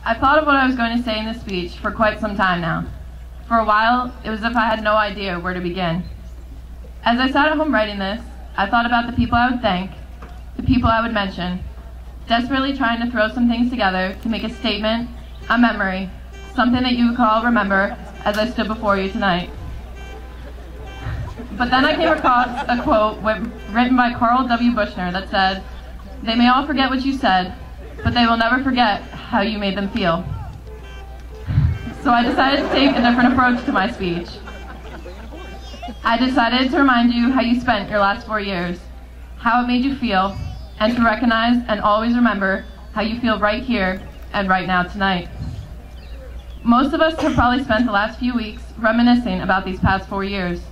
I've thought of what I was going to say in this speech for quite some time now. For a while, it was as if I had no idea where to begin. As I sat at home writing this, I thought about the people I would thank, the people I would mention, desperately trying to throw some things together to make a statement, a memory, something that you could all remember as I stood before you tonight. But then I came across a quote written by Carl W. Bushner that said, "They may all forget what you said, but they will never forget how you made them feel." So I decided to take a different approach to my speech. I decided to remind you how you spent your last 4 years, how it made you feel, and to recognize and always remember how you feel right here and right now tonight. Most of us have probably spent the last few weeks reminiscing about these past 4 years,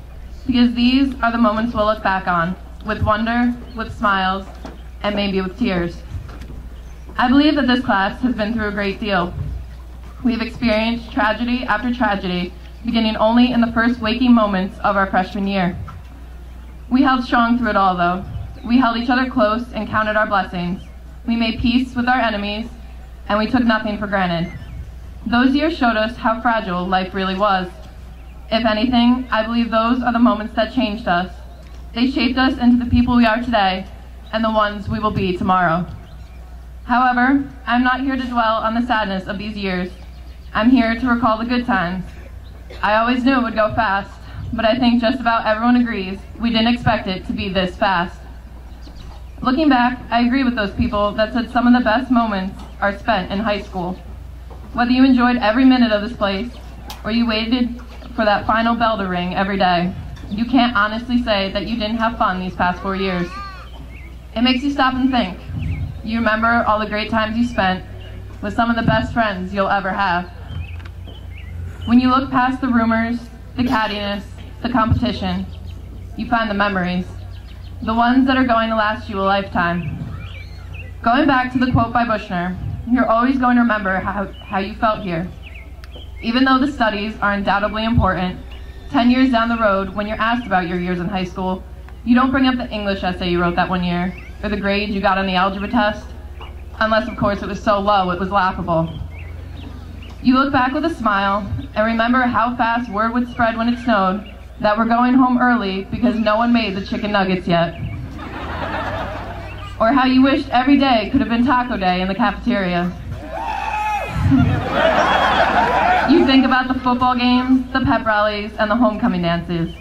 because these are the moments we'll look back on, with wonder, with smiles, and maybe with tears. I believe that this class has been through a great deal. We have experienced tragedy after tragedy, beginning only in the first waking moments of our freshman year. We held strong through it all, though. We held each other close and counted our blessings. We made peace with our enemies, and we took nothing for granted. Those years showed us how fragile life really was. If anything, I believe those are the moments that changed us. They shaped us into the people we are today, and the ones we will be tomorrow. However, I'm not here to dwell on the sadness of these years. I'm here to recall the good times. I always knew it would go fast, but I think just about everyone agrees we didn't expect it to be this fast. Looking back, I agree with those people that said some of the best moments are spent in high school. Whether you enjoyed every minute of this place, or you waited for that final bell to ring every day, you can't honestly say that you didn't have fun these past 4 years. It makes you stop and think. You remember all the great times you spent with some of the best friends you'll ever have. When you look past the rumors, the cattiness, the competition, you find the memories, the ones that are going to last you a lifetime. Going back to the quote by Bushner, you're always going to remember how you felt here. Even though the studies are undoubtedly important, 10 years down the road, when you're asked about your years in high school, you don't bring up the English essay you wrote that one year, or the grade you got on the algebra test, unless of course it was so low it was laughable. You look back with a smile and remember how fast word would spread when it snowed that we're going home early because no one made the chicken nuggets yet. Or how you wished every day could have been taco day in the cafeteria. You think about the football games, the pep rallies, and the homecoming dances.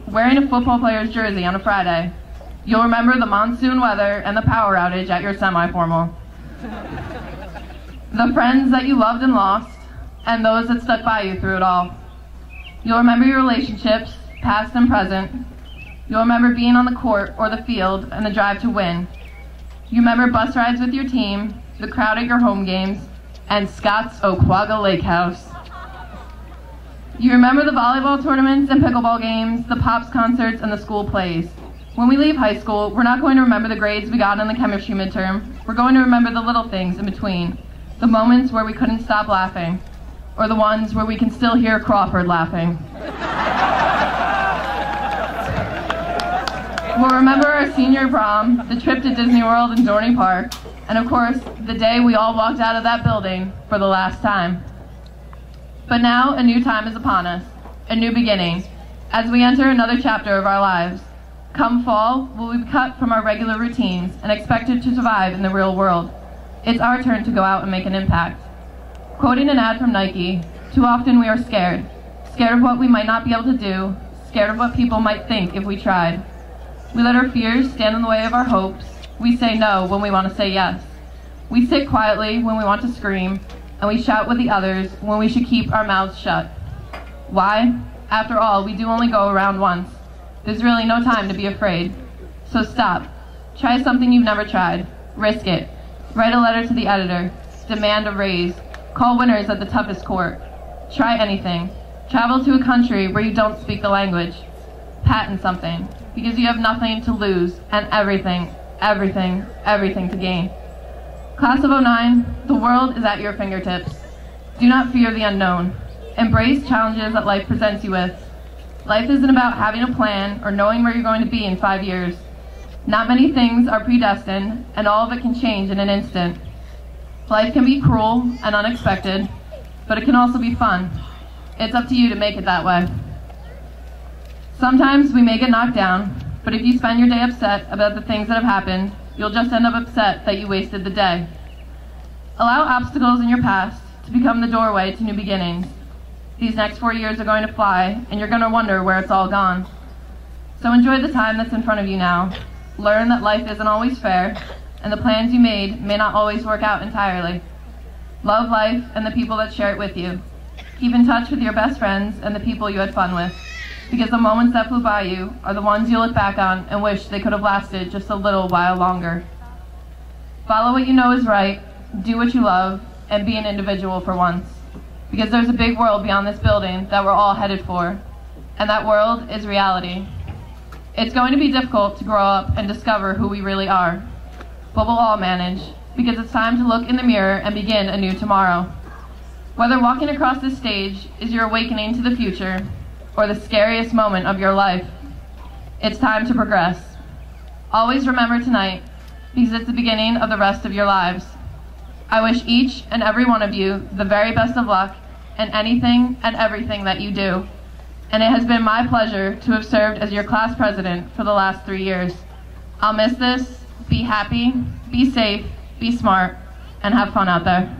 Wearing a football player's jersey on a Friday. You'll remember the monsoon weather and the power outage at your semi-formal. The friends that you loved and lost, and those that stuck by you through it all. You'll remember your relationships, past and present. You'll remember being on the court or the field and the drive to win. You remember bus rides with your team, the crowd at your home games, and Scott's Oquagga Lake House. You remember the volleyball tournaments and pickleball games, the Pops concerts, and the school plays. When we leave high school, we're not going to remember the grades we got in the chemistry midterm. We're going to remember the little things in between. The moments where we couldn't stop laughing, or the ones where we can still hear Crawford laughing. We'll remember our senior prom, the trip to Disney World and Dorney Park, and of course, the day we all walked out of that building for the last time. But now a new time is upon us, a new beginning, as we enter another chapter of our lives. Come fall, we'll be cut from our regular routines and expected to survive in the real world. It's our turn to go out and make an impact. Quoting an ad from Nike, too often we are scared. Scared of what we might not be able to do, scared of what people might think if we tried. We let our fears stand in the way of our hopes. We say no when we want to say yes. We sit quietly when we want to scream, and we shout with the others when we should keep our mouths shut. Why? After all, we do only go around once. There's really no time to be afraid. So stop. Try something you've never tried. Risk it. Write a letter to the editor. Demand a raise. Call winners at the toughest court. Try anything. Travel to a country where you don't speak the language. Patent something, because you have nothing to lose and everything to gain. Class of '09, the world is at your fingertips. Do not fear the unknown. Embrace challenges that life presents you with. Life isn't about having a plan or knowing where you're going to be in 5 years. Not many things are predestined, and all of it can change in an instant. Life can be cruel and unexpected, but it can also be fun. It's up to you to make it that way. Sometimes we may get knocked down, but if you spend your day upset about the things that have happened, you'll just end up upset that you wasted the day. Allow obstacles in your past to become the doorway to new beginnings. These next 4 years are going to fly, and you're going to wonder where it's all gone. So enjoy the time that's in front of you now. Learn that life isn't always fair, and the plans you made may not always work out entirely. Love life and the people that share it with you. Keep in touch with your best friends and the people you had fun with, because the moments that flew by you are the ones you look back on and wish they could have lasted just a little while longer. Follow what you know is right, do what you love, and be an individual for once. Because there's a big world beyond this building that we're all headed for, and that world is reality. It's going to be difficult to grow up and discover who we really are, but we'll all manage, because it's time to look in the mirror and begin a new tomorrow. Whether walking across this stage is your awakening to the future, or the scariest moment of your life, it's time to progress. Always remember tonight, because it's the beginning of the rest of your lives. I wish each and every one of you the very best of luck in anything and everything that you do. And it has been my pleasure to have served as your class president for the last 3 years. I'll miss this. Be happy, be safe, be smart, and have fun out there.